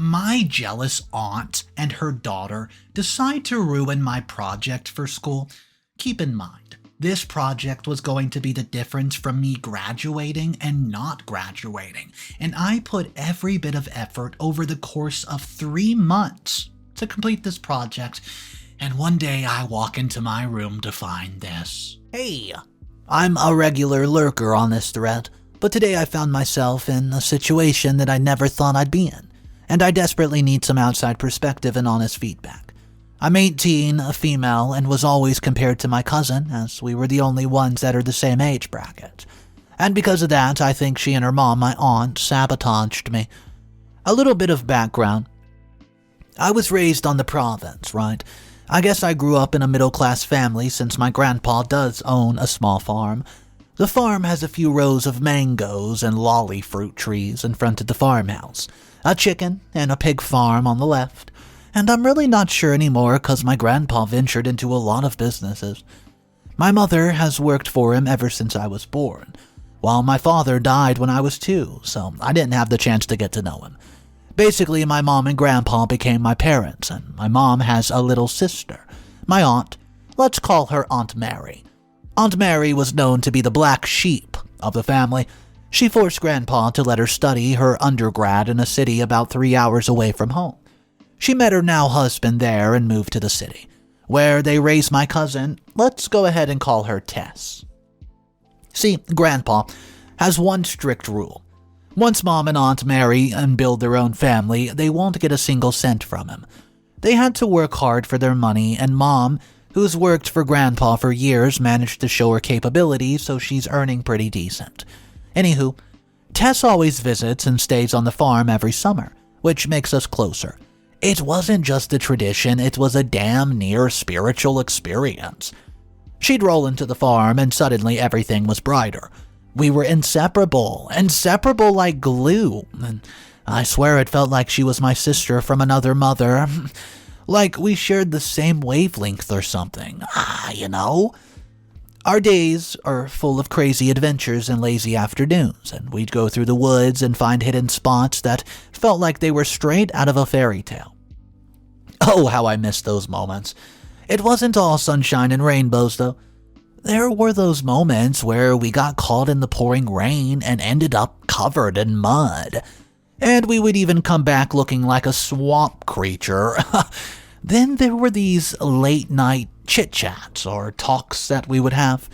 my jealous aunt and her daughter decide to ruin my project for school. Keep in mind, this project was going to be the difference from me graduating and not graduating, and I put every bit of effort over the course of 3 months to complete this project, and one day I walk into my room to find this. Hey, I'm a regular lurker on this thread, but today I found myself in a situation that I never thought I'd be in, and I desperately need some outside perspective and honest feedback. I'm 18, a female, and was always compared to my cousin, as we were the only ones that are the same age bracket. And because of that, I think she and her mom, my aunt, sabotaged me. A little bit of background. I was raised on the province, right? I guess I grew up in a middle-class family since my grandpa does own a small farm. The farm has a few rows of mangoes and lolly fruit trees in front of the farmhouse, a chicken and a pig farm on the left. And I'm really not sure anymore because my grandpa ventured into a lot of businesses. My mother has worked for him ever since I was born, while my father died when I was 2, so I didn't have the chance to get to know him. Basically, my mom and grandpa became my parents, and my mom has a little sister, my aunt. Let's call her Aunt Mary. Aunt Mary was known to be the black sheep of the family. She forced grandpa to let her study her undergrad in a city about 3 hours away from home. She met her now husband there and moved to the city, where they raised my cousin. Let's go ahead and call her Tess. See, Grandpa has one strict rule. Once Mom and Aunt marry and build their own family, they won't get a single cent from him. They had to work hard for their money, and Mom, who's worked for Grandpa for years, managed to show her capabilities, so she's earning pretty decent. Anywho, Tess always visits and stays on the farm every summer, which makes us closer. It wasn't just a tradition, it was a damn near spiritual experience. She'd roll into the farm and suddenly everything was brighter. We were inseparable like glue, and I swear it felt like she was my sister from another mother. Like we shared the same wavelength or something, you know? Our days are full of crazy adventures and lazy afternoons, and we'd go through the woods and find hidden spots that felt like they were straight out of a fairy tale. Oh, how I missed those moments. It wasn't all sunshine and rainbows, though. There were those moments where we got caught in the pouring rain and ended up covered in mud. And we would even come back looking like a swamp creature. Then there were these late-night chit-chats or talks that we would have.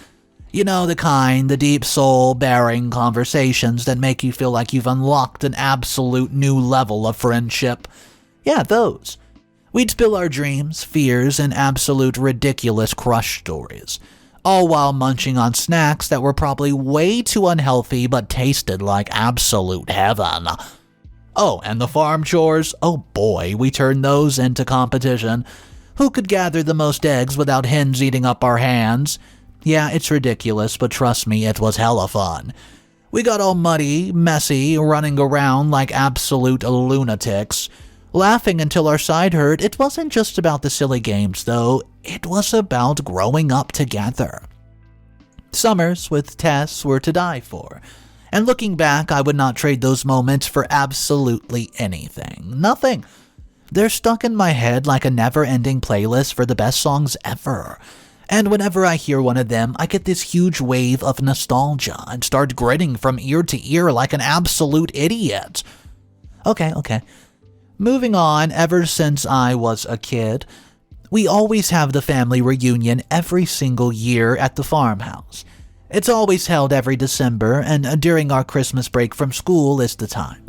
You know, the deep soul-bearing conversations that make you feel like you've unlocked an absolute new level of friendship. Yeah, those. We'd spill our dreams, fears, and absolute ridiculous crush stories, all while munching on snacks that were probably way too unhealthy but tasted like absolute heaven. Oh, and the farm chores, oh boy, we turned those into competition. Who could gather the most eggs without hens eating up our hands? Yeah, it's ridiculous, but trust me, it was hella fun. We got all muddy, messy, running around like absolute lunatics, laughing until our side hurt. It wasn't just about the silly games, though. It was about growing up together. Summers with Tess were to die for. And looking back, I would not trade those moments for absolutely anything. Nothing. They're stuck in my head like a never-ending playlist for the best songs ever. And whenever I hear one of them, I get this huge wave of nostalgia and start grinning from ear to ear like an absolute idiot. Okay. Moving on, ever since I was a kid, we always have the family reunion every single year at the farmhouse. It's always held every December, and during our Christmas break from school is the time.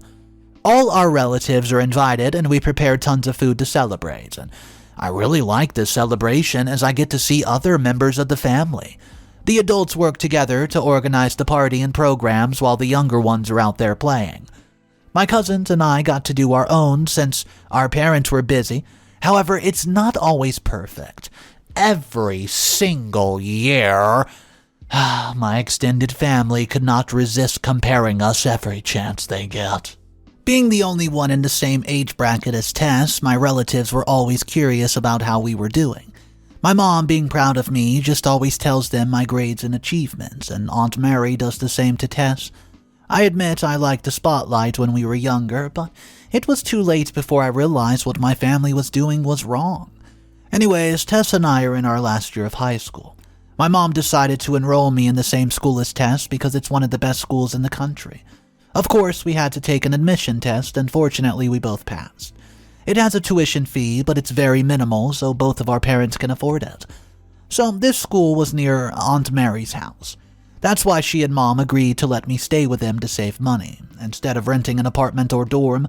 All our relatives are invited, and we prepare tons of food to celebrate, and I really like this celebration as I get to see other members of the family. The adults work together to organize the party and programs while the younger ones are out there playing. My cousins and I got to do our own since our parents were busy. However, it's not always perfect. Every single year, my extended family could not resist comparing us every chance they get. Being the only one in the same age bracket as Tess, my relatives were always curious about how we were doing. My mom, being proud of me, just always tells them my grades and achievements, and Aunt Mary does the same to Tess. I admit I liked the spotlight when we were younger, but it was too late before I realized what my family was doing was wrong. Anyways, Tess and I are in our last year of high school. My mom decided to enroll me in the same school as Tess because it's one of the best schools in the country. Of course, we had to take an admission test, and fortunately we both passed. It has a tuition fee, but it's very minimal, so both of our parents can afford it. So this school was near Aunt Mary's house. That's why she and Mom agreed to let me stay with them to save money, instead of renting an apartment or dorm.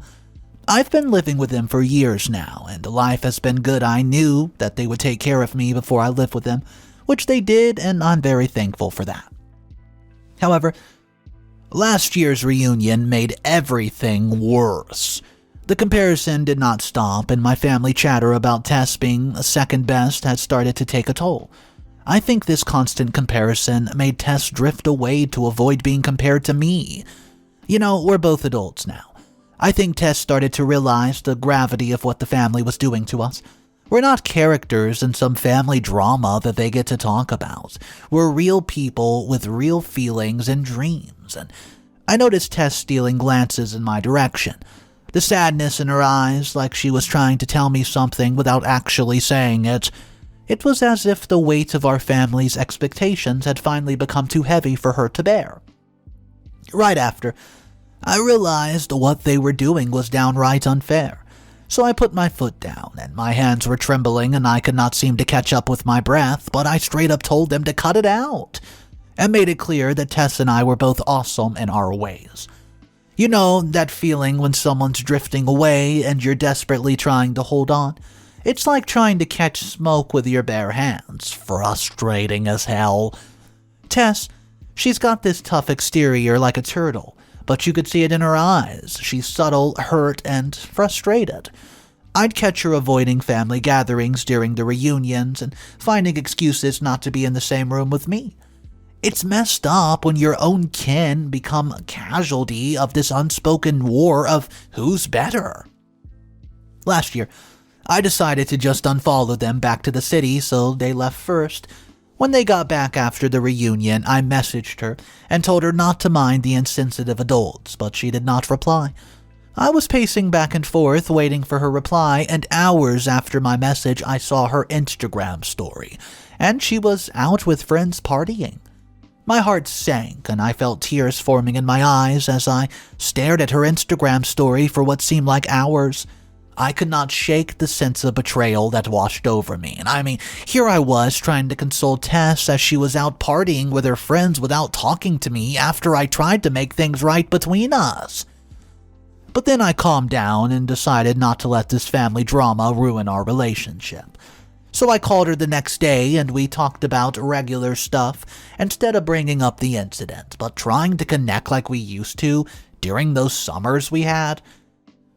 I've been living with them for years now, and life has been good. I knew that they would take care of me before I lived with them, which they did, and I'm very thankful for that. However, last year's reunion made everything worse. The comparison did not stop, and my family chatter about Tess being second best had started to take a toll. I think this constant comparison made Tess drift away to avoid being compared to me. You know, we're both adults now. I think Tess started to realize the gravity of what the family was doing to us. We're not characters in some family drama that they get to talk about. We're real people with real feelings and dreams, and I noticed Tess stealing glances in my direction. The sadness in her eyes, like she was trying to tell me something without actually saying it. It was as if the weight of our family's expectations had finally become too heavy for her to bear. Right after, I realized what they were doing was downright unfair. So I put my foot down, and my hands were trembling and I could not seem to catch up with my breath, but I straight up told them to cut it out, and made it clear that Tess and I were both awesome in our ways. You know, that feeling when someone's drifting away and you're desperately trying to hold on? It's like trying to catch smoke with your bare hands. Frustrating as hell. Tess, she's got this tough exterior like a turtle, but you could see it in her eyes. She's subtle, hurt, and frustrated. I'd catch her avoiding family gatherings during the reunions and finding excuses not to be in the same room with me. It's messed up when your own kin become a casualty of this unspoken war of who's better. Last year, I decided to just unfollow them back to the city, so they left first. When they got back after the reunion, I messaged her and told her not to mind the insensitive adults, but she did not reply. I was pacing back and forth, waiting for her reply, and hours after my message, I saw her Instagram story, and she was out with friends partying. My heart sank, and I felt tears forming in my eyes as I stared at her Instagram story for what seemed like hours. I could not shake the sense of betrayal that washed over me. And I mean, here I was trying to console Tess as she was out partying with her friends without talking to me after I tried to make things right between us. But then I calmed down and decided not to let this family drama ruin our relationship. So I called her the next day and we talked about regular stuff instead of bringing up the incident, but trying to connect like we used to during those summers we had.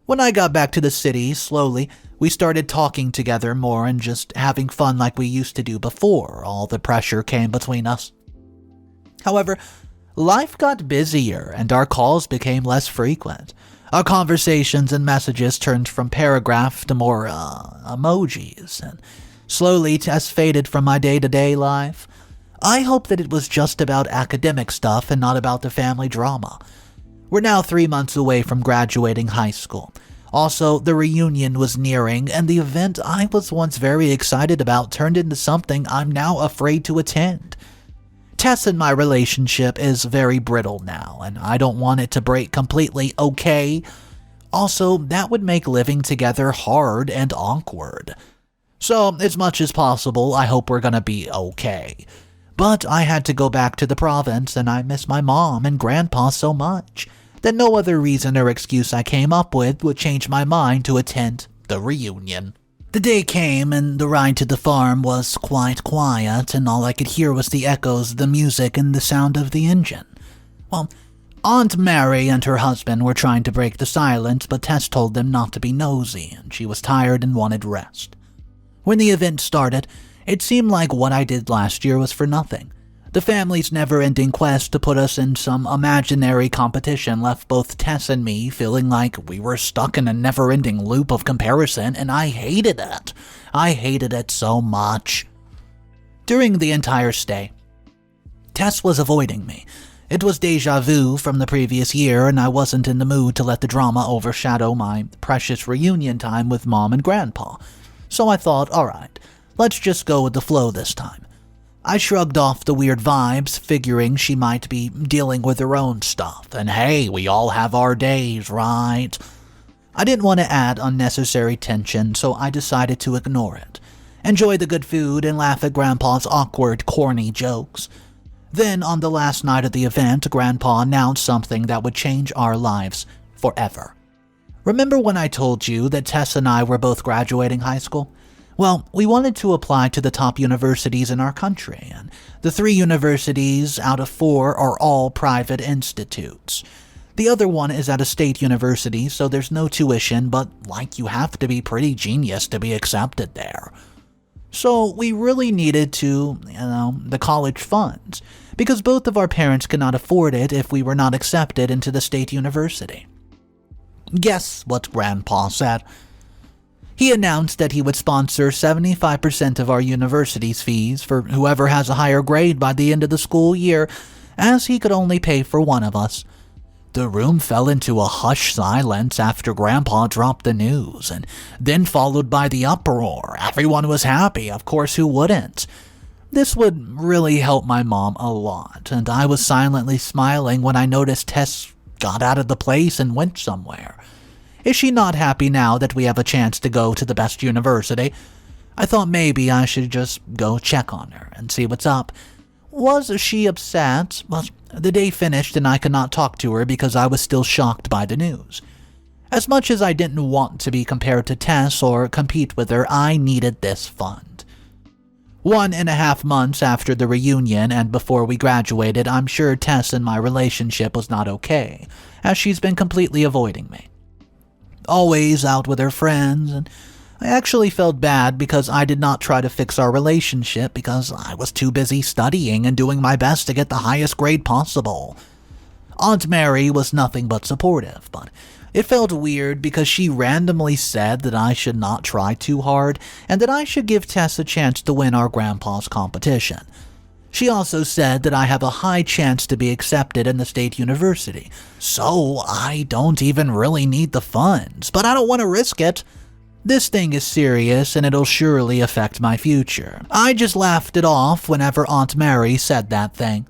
When I got back to the city, slowly, we started talking together more and just having fun like we used to do before all the pressure came between us. However, life got busier and our calls became less frequent. Our conversations and messages turned from paragraph to more emojis, and slowly Tess faded from my day-to-day life. I hope that it was just about academic stuff and not about the family drama. We're now 3 months away from graduating high school. Also, the reunion was nearing, and the event I was once very excited about turned into something I'm now afraid to attend. Tess and my relationship is very brittle now, and I don't want it to break completely, okay? Also, that would make living together hard and awkward. So, as much as possible, I hope we're gonna be okay. But I had to go back to the province, and I miss my mom and grandpa so much that no other reason or excuse I came up with would change my mind to attend the reunion. The day came, and the ride to the farm was quite quiet, and all I could hear was the echoes of the music and the sound of the engine. Well, Aunt Mary and her husband were trying to break the silence, but Tess told them not to be nosy, and she was tired and wanted rest. When the event started, it seemed like what I did last year was for nothing. The family's never-ending quest to put us in some imaginary competition left both Tess and me feeling like we were stuck in a never-ending loop of comparison, and I hated it. I hated it so much. During the entire stay, Tess was avoiding me. It was deja vu from the previous year, and I wasn't in the mood to let the drama overshadow my precious reunion time with Mom and Grandpa. So I thought, alright, let's just go with the flow this time. I shrugged off the weird vibes, figuring she might be dealing with her own stuff, and hey, we all have our days, right? I didn't want to add unnecessary tension, so I decided to ignore it, enjoy the good food, and laugh at Grandpa's awkward, corny jokes. Then, on the last night of the event, Grandpa announced something that would change our lives forever. Remember when I told you that Tess and I were both graduating high school? Well, we wanted to apply to the top universities in our country, and the 3 universities out of 4 are all private institutes. The other one is at a state university, so there's no tuition, but you have to be pretty genius to be accepted there. So we really needed the college funds, because both of our parents could not afford it if we were not accepted into the state university. Guess what Grandpa said? He announced that he would sponsor 75% of our university's fees for whoever has a higher grade by the end of the school year, as he could only pay for one of us. The room fell into a hushed silence after Grandpa dropped the news, and then followed by the uproar. Everyone was happy, of course, who wouldn't? This would really help my mom a lot, and I was silently smiling when I noticed Tess got out of the place and went somewhere. Is she not happy now that we have a chance to go to the best university? I thought maybe I should just go check on her and see what's up. Was she upset? Well, the day finished and I could not talk to her because I was still shocked by the news. As much as I didn't want to be compared to Tess or compete with her, I needed this fund. 1.5 months after the reunion and before we graduated, I'm sure Tess and my relationship was not okay, as she's been completely avoiding me. Always out with her friends, and I actually felt bad because I did not try to fix our relationship because I was too busy studying and doing my best to get the highest grade possible. Aunt Mary was nothing but supportive, but it felt weird because she randomly said that I should not try too hard and that I should give Tess a chance to win our grandpa's competition. She also said that I have a high chance to be accepted in the state university, so I don't even really need the funds, but I don't want to risk it. This thing is serious and it'll surely affect my future. I just laughed it off whenever Aunt Mary said that thing.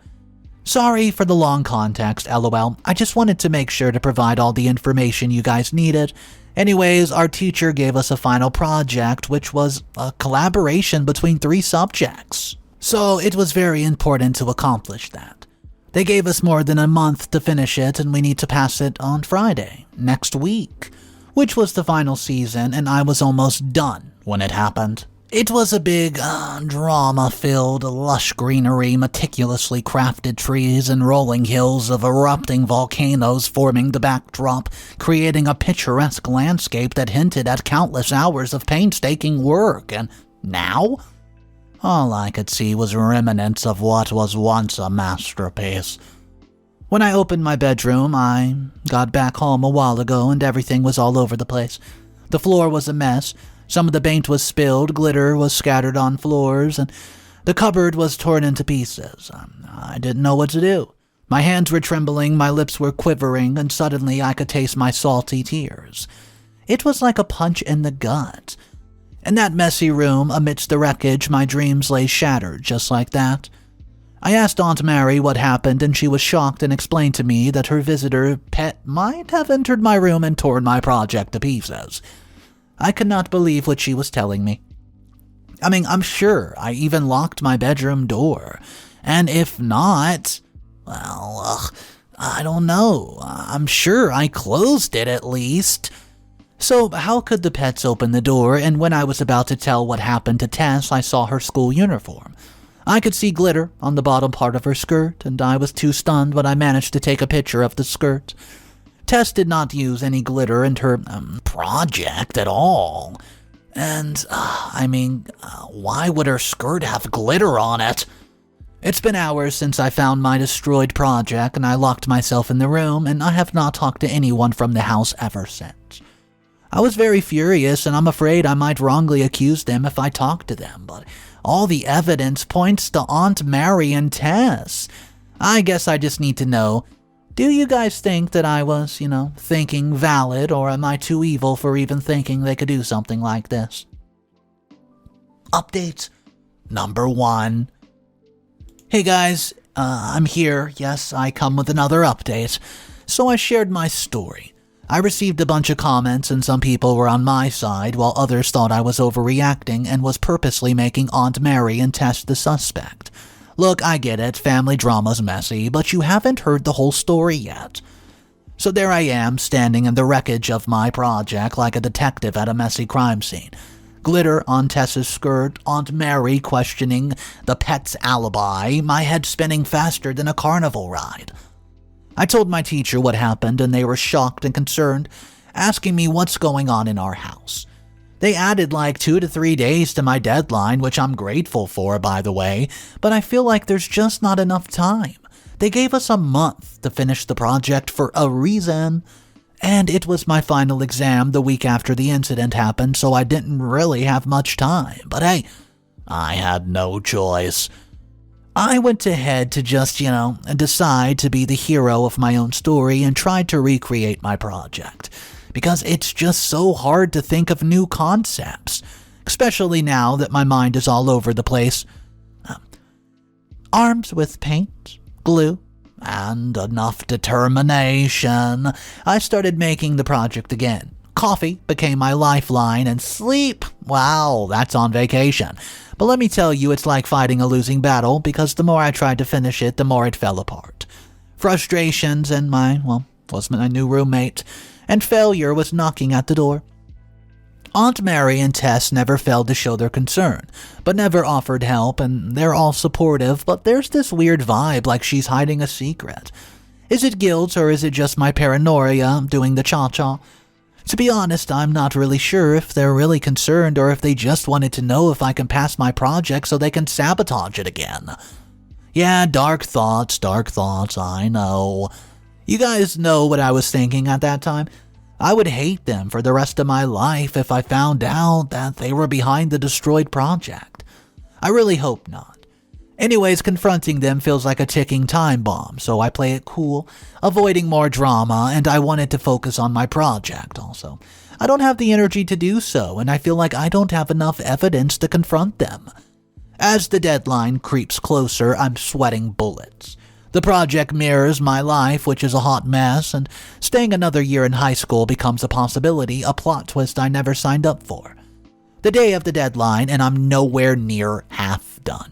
Sorry for the long context, lol. I just wanted to make sure to provide all the information you guys needed. Anyways, our teacher gave us a final project, which was a collaboration between 3 subjects. So it was very important to accomplish that. They gave us more than a month to finish it, and we need to pass it on Friday, next week, which was the final season, and I was almost done when it happened. It was a big, drama-filled, lush greenery, meticulously crafted trees, and rolling hills of erupting volcanoes forming the backdrop, creating a picturesque landscape that hinted at countless hours of painstaking work, and now all I could see was remnants of what was once a masterpiece. When I opened my bedroom, I got back home a while ago and everything was all over the place. The floor was a mess, some of the paint was spilled, glitter was scattered on floors, and the cupboard was torn into pieces. I didn't know what to do. My hands were trembling, my lips were quivering, and suddenly I could taste my salty tears. It was like a punch in the gut. In that messy room, amidst the wreckage, my dreams lay shattered just like that. I asked Aunt Mary what happened, and she was shocked and explained to me that her visitor, Pet, might have entered my room and torn my project to pieces. I could not believe what she was telling me. I'm sure I even locked my bedroom door. And if not, well, I don't know. I'm sure I closed it at least. So how could the Pets open the door, and when I was about to tell what happened to Tess, I saw her school uniform. I could see glitter on the bottom part of her skirt, and I was too stunned when I managed to take a picture of the skirt. Tess did not use any glitter in her project at all. And, why would her skirt have glitter on it? It's been hours since I found my destroyed project, and I locked myself in the room, and I have not talked to anyone from the house ever since. I was very furious, and I'm afraid I might wrongly accuse them if I talked to them, but all the evidence points to Aunt Mary and Tess. I guess I just need to know, do you guys think that I was, thinking valid, or am I too evil for even thinking they could do something like this? Update number 1. Hey guys, I'm here. Yes, I come with another update. So I shared my story. I received a bunch of comments and some people were on my side while others thought I was overreacting and was purposely making Aunt Mary and Tess the suspect. Look, I get it, family drama's messy, but you haven't heard the whole story yet. So there I am, standing in the wreckage of my project like a detective at a messy crime scene. Glitter on Tess's skirt, Aunt Mary questioning the pet's alibi, my head spinning faster than a carnival ride. I told my teacher what happened and they were shocked and concerned, asking me what's going on in our house. They added like 2 to 3 days to my deadline, which I'm grateful for, by the way, but I feel like there's just not enough time. They gave us a month to finish the project for a reason, and it was my final exam the week after the incident happened, so I didn't really have much time. But hey, I had no choice. I went ahead to just, decide to be the hero of my own story and tried to recreate my project. Because it's just so hard to think of new concepts, especially now that my mind is all over the place. Arms with paint, glue, and enough determination, I started making the project again. Coffee became my lifeline, and sleep, wow, that's on vacation. But let me tell you, it's like fighting a losing battle, because the more I tried to finish it, the more it fell apart. Frustrations and my new roommate, and failure was knocking at the door. Aunt Mary and Tess never failed to show their concern, but never offered help, and they're all supportive, but there's this weird vibe like she's hiding a secret. Is it guilt, or is it just my paranoia doing the cha-cha? To be honest, I'm not really sure if they're really concerned or if they just wanted to know if I can pass my project so they can sabotage it again. Yeah, dark thoughts, I know. You guys know what I was thinking at that time? I would hate them for the rest of my life if I found out that they were behind the destroyed project. I really hope not. Anyways, confronting them feels like a ticking time bomb, so I play it cool, avoiding more drama, and I wanted to focus on my project also. I don't have the energy to do so, and I feel like I don't have enough evidence to confront them. As the deadline creeps closer, I'm sweating bullets. The project mirrors my life, which is a hot mess, and staying another year in high school becomes a possibility, a plot twist I never signed up for. The day of the deadline, and I'm nowhere near half done.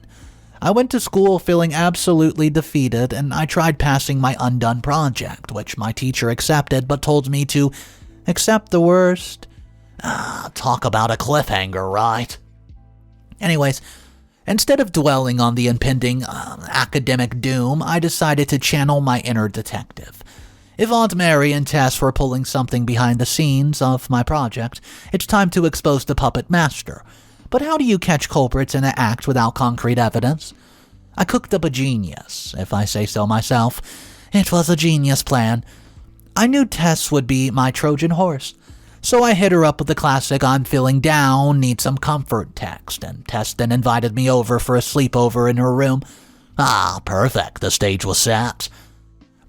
I went to school feeling absolutely defeated, and I tried passing my undone project, which my teacher accepted but told me to accept the worst. Talk about a cliffhanger, right? Anyways, instead of dwelling on the impending academic doom, I decided to channel my inner detective. If Aunt Mary and Tess were pulling something behind the scenes of my project, it's time to expose the puppet master. But how do you catch culprits in an act without concrete evidence? I cooked up a genius, if I say so myself. It was a genius plan. I knew Tess would be my Trojan horse. So I hit her up with the classic "I'm feeling down, need some comfort" text, and Tess then invited me over for a sleepover in her room. Perfect, the stage was set.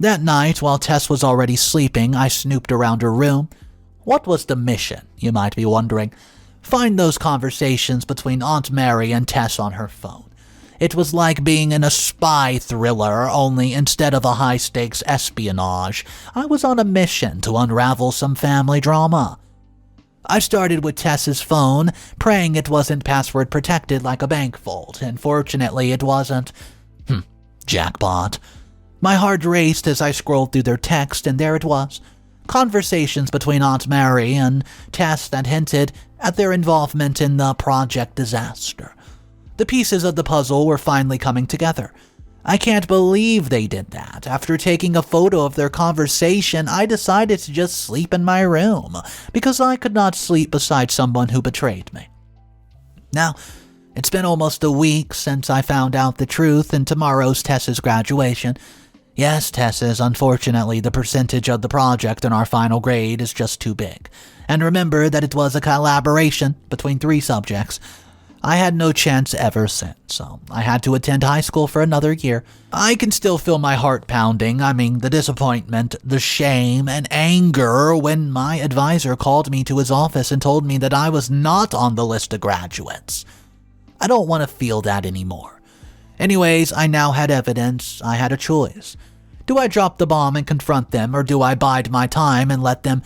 That night, while Tess was already sleeping, I snooped around her room. What was the mission, you might be wondering? Find those conversations between Aunt Mary and Tess on her phone. It was like being in a spy thriller, only instead of a high-stakes espionage, I was on a mission to unravel some family drama. I started with Tess's phone, praying it wasn't password protected like a bank vault, and fortunately it wasn't. Jackpot. My heart raced as I scrolled through their text, and there it was. Conversations between Aunt Mary and Tess that hinted at their involvement in the project disaster. The pieces of the puzzle were finally coming together. I can't believe they did that. After taking a photo of their conversation, I decided to just sleep in my room, because I could not sleep beside someone who betrayed me. Now, it's been almost a week since I found out the truth, and tomorrow's Tess's graduation. Yes, Tess's, unfortunately, the percentage of the project in our final grade is just too big. And remember that it was a collaboration between 3 subjects. I had no chance ever since, so I had to attend high school for another year. I can still feel my heart pounding. The disappointment, the shame, and anger when my advisor called me to his office and told me that I was not on the list of graduates. I don't want to feel that anymore. Anyways, I now had evidence. I had a choice. Do I drop the bomb and confront them, or do I bide my time and let them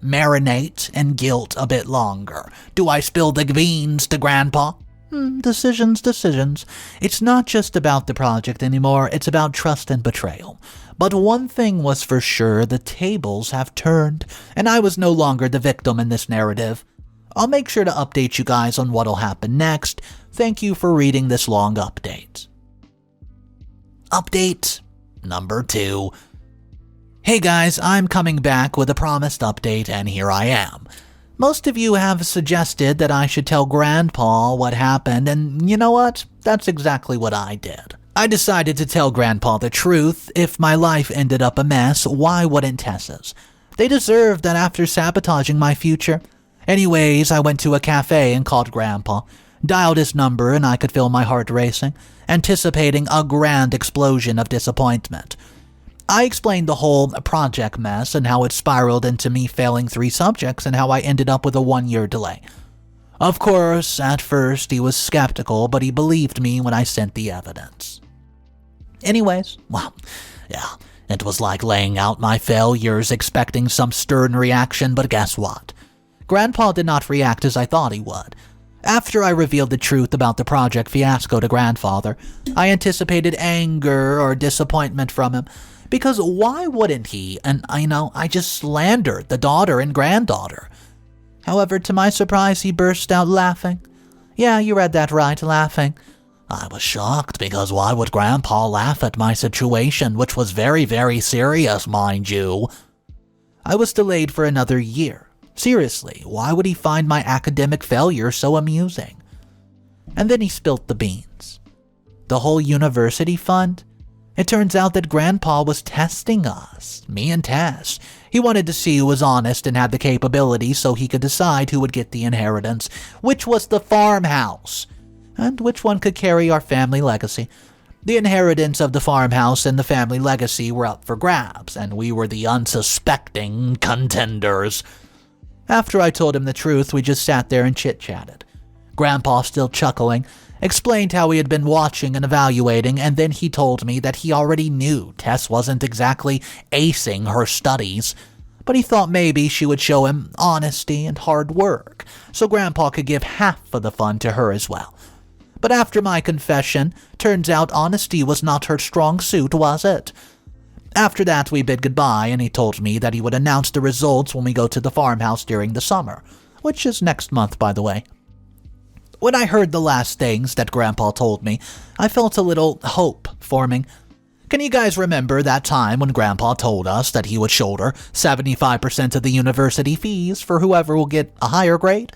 marinate in guilt a bit longer? Do I spill the beans to Grandpa? Decisions. It's not just about the project anymore, it's about trust and betrayal. But one thing was for sure, the tables have turned, and I was no longer the victim in this narrative. I'll make sure to update you guys on what'll happen next. Thank you for reading this long update. Update number 2. Hey guys, I'm coming back with a promised update, and here I am. Most of you have suggested that I should tell Grandpa what happened, and you know what? That's exactly what I did. I decided to tell Grandpa the truth. If my life ended up a mess, why wouldn't Tess's? They deserve that after sabotaging my future. Anyways, I went to a cafe and called Grandpa, dialed his number, and I could feel my heart racing, anticipating a grand explosion of disappointment. I explained the whole project mess and how it spiraled into me failing 3 subjects and how I ended up with a 1-year delay. Of course, at first he was skeptical, but he believed me when I sent the evidence. Anyways, it was like laying out my failures, expecting some stern reaction, but guess what? Grandpa did not react as I thought he would. After I revealed the truth about the project fiasco to Grandfather, I anticipated anger or disappointment from him, because why wouldn't he? And I just slandered the daughter and granddaughter. However, to my surprise, he burst out laughing. Yeah, you read that right, laughing. I was shocked, because why would Grandpa laugh at my situation, which was very, very serious, mind you? I was delayed for another year. Seriously, why would he find my academic failure so amusing? And then he spilt the beans. The whole university fund? It turns out that Grandpa was testing us, me and Tess. He wanted to see who was honest and had the capability so he could decide who would get the inheritance, which was the farmhouse, and which one could carry our family legacy. The inheritance of the farmhouse and the family legacy were up for grabs, and we were the unsuspecting contenders. After I told him the truth, we just sat there and chit-chatted. Grandpa, still chuckling, explained how he had been watching and evaluating, and then he told me that he already knew Tess wasn't exactly acing her studies, but he thought maybe she would show him honesty and hard work, so Grandpa could give half of the fund to her as well. But after my confession, turns out honesty was not her strong suit, was it? After that, we bid goodbye, and he told me that he would announce the results when we go to the farmhouse during the summer, which is next month, by the way. When I heard the last things that Grandpa told me, I felt a little hope forming. Can you guys remember that time when Grandpa told us that he would shoulder 75% of the university fees for whoever will get a higher grade?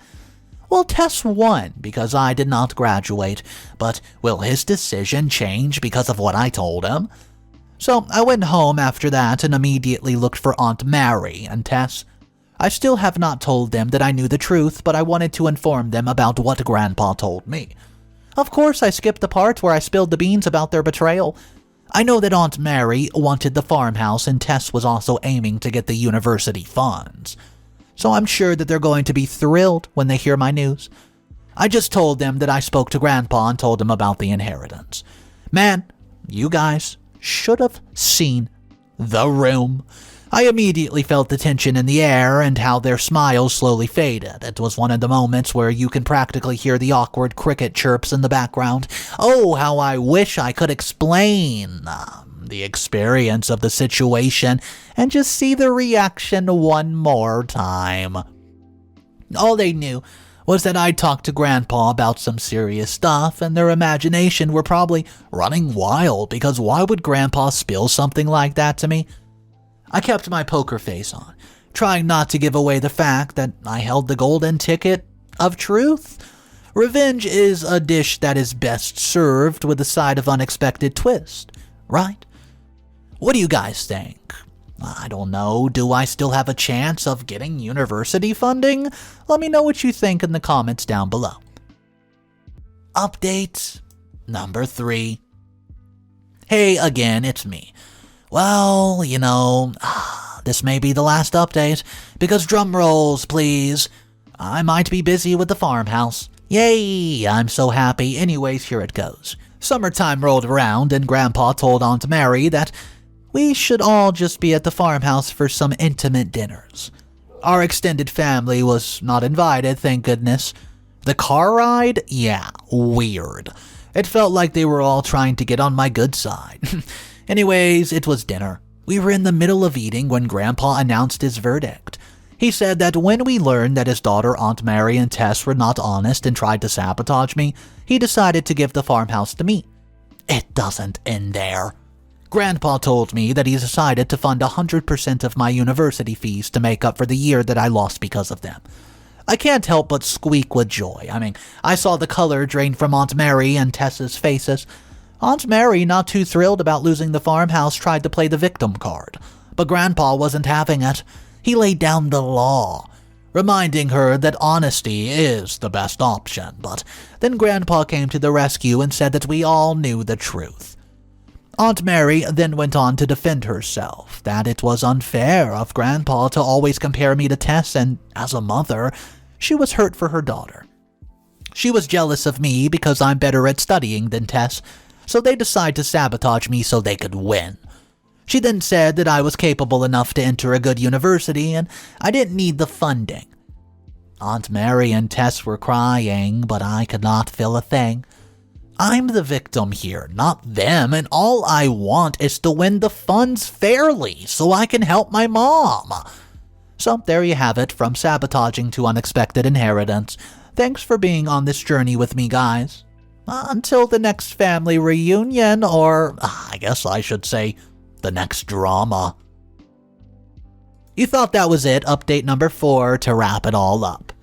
Well, Tess won because I did not graduate, but will his decision change because of what I told him? So I went home after that and immediately looked for Aunt Mary and Tess. I still have not told them that I knew the truth, but I wanted to inform them about what Grandpa told me. Of course, I skipped the part where I spilled the beans about their betrayal. I know that Aunt Mary wanted the farmhouse and Tess was also aiming to get the university funds. So I'm sure that they're going to be thrilled when they hear my news. I just told them that I spoke to Grandpa and told him about the inheritance. Man, you guys should have seen the room. I immediately felt the tension in the air and how their smiles slowly faded. It was one of the moments where you can practically hear the awkward cricket chirps in the background. Oh, how I wish I could explain the experience of the situation and just see the reaction one more time. All they knew was that I'd talked to Grandpa about some serious stuff, and their imagination were probably running wild, because why would Grandpa spill something like that to me? I kept my poker face on, trying not to give away the fact that I held the golden ticket of truth. Revenge is a dish that is best served with a side of unexpected twist, right? What do you guys think? I don't know, do I still have a chance of getting university funding? Let me know what you think in the comments down below. Update number 3. Hey again, it's me. Well, this may be the last update, because drum rolls, please. I might be busy with the farmhouse. Yay, I'm so happy. Anyways, here it goes. Summertime rolled around and Grandpa told Aunt Mary that we should all just be at the farmhouse for some intimate dinners. Our extended family was not invited, thank goodness. The car ride? Yeah, weird. It felt like they were all trying to get on my good side. Anyways, it was dinner. We were in the middle of eating when Grandpa announced his verdict. He said that when we learned that his daughter Aunt Mary and Tess were not honest and tried to sabotage me, he decided to give the farmhouse to me. It doesn't end there. Grandpa told me that he decided to fund 100% of my university fees to make up for the year that I lost because of them. I can't help but squeak with joy. I saw the color drain from Aunt Mary and Tess's faces. Aunt Mary, not too thrilled about losing the farmhouse, tried to play the victim card. But Grandpa wasn't having it. He laid down the law, reminding her that honesty is the best option. But then Grandpa came to the rescue and said that we all knew the truth. Aunt Mary then went on to defend herself, that it was unfair of Grandpa to always compare me to Tess, and as a mother, she was hurt for her daughter. She was jealous of me because I'm better at studying than Tess, so they decided to sabotage me so they could win. She then said that I was capable enough to enter a good university and I didn't need the funding. Aunt Mary and Tess were crying, but I could not feel a thing. I'm the victim here, not them, and all I want is to win the funds fairly so I can help my mom. So there you have it, from sabotaging to unexpected inheritance. Thanks for being on this journey with me, guys. Until the next family reunion, or I guess I should say, the next drama. You thought that was it, update number 4 to wrap it all up.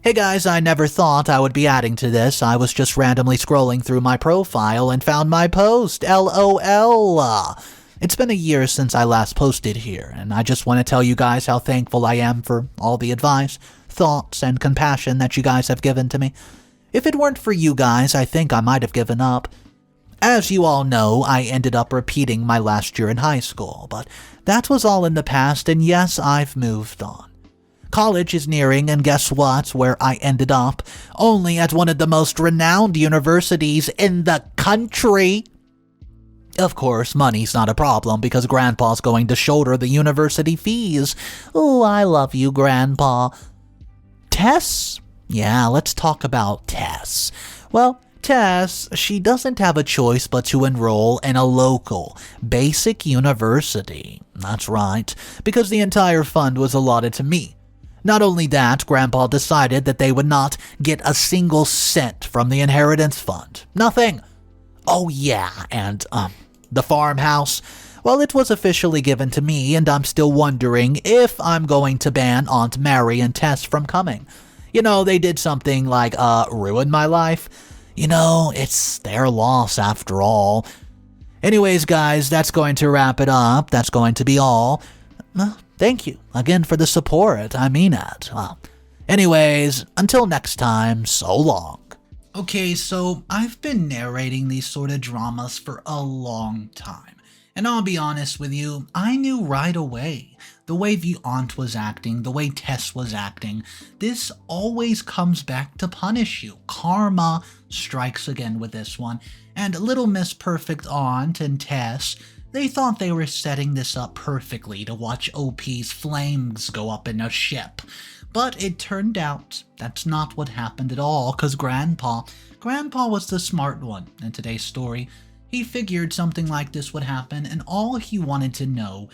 Hey guys, I never thought I would be adding to this. I was just randomly scrolling through my profile and found my post, LOL. It's been a year since I last posted here, and I just want to tell you guys how thankful I am for all the advice, thoughts, and compassion that you guys have given to me. If it weren't for you guys, I think I might have given up. As you all know, I ended up repeating my last year in high school, but that was all in the past, and yes, I've moved on. College is nearing, and guess what? Where I ended up? Only at one of the most renowned universities in the country. Of course, money's not a problem because Grandpa's going to shoulder the university fees. Oh, I love you, Grandpa. Tess? Yeah, let's talk about Tess. Well, Tess, she doesn't have a choice but to enroll in a local, basic university. That's right, because the entire fund was allotted to me. Not only that, Grandpa decided that they would not get a single cent from the inheritance fund. Nothing. Oh yeah, and, the farmhouse? Well, it was officially given to me, and I'm still wondering if I'm going to ban Aunt Mary and Tess from coming. They did something like, ruin my life. It's their loss after all. Anyways, guys, that's going to wrap it up. That's going to be all. Thank you again for the support. I mean it. Anyways, until next time, so long. Okay, so I've been narrating these sort of dramas for a long time. And I'll be honest with you, I knew right away. The way the aunt was acting, the way Tess was acting, this always comes back to punish you. Karma strikes again with this one. And Little Miss Perfect Aunt and Tess, they thought they were setting this up perfectly to watch OP's flames go up in a ship. But it turned out that's not what happened at all, because Grandpa was the smart one in today's story. He figured something like this would happen, and all he wanted to know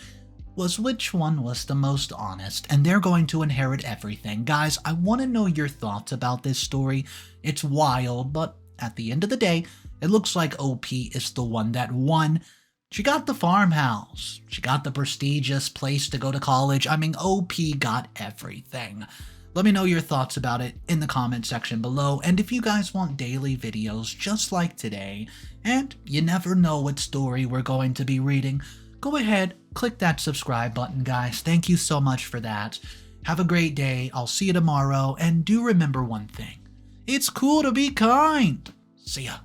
was which one was the most honest, and they're going to inherit everything. Guys, I want to know your thoughts about this story. It's wild, but at the end of the day, it looks like OP is the one that won. She got the farmhouse. She got the prestigious place to go to college. OP got everything. Let me know your thoughts about it in the comment section below. And if you guys want daily videos just like today, and you never know what story we're going to be reading, go ahead, click that subscribe button, guys. Thank you so much for that. Have a great day. I'll see you tomorrow. And do remember one thing. It's cool to be kind. See ya.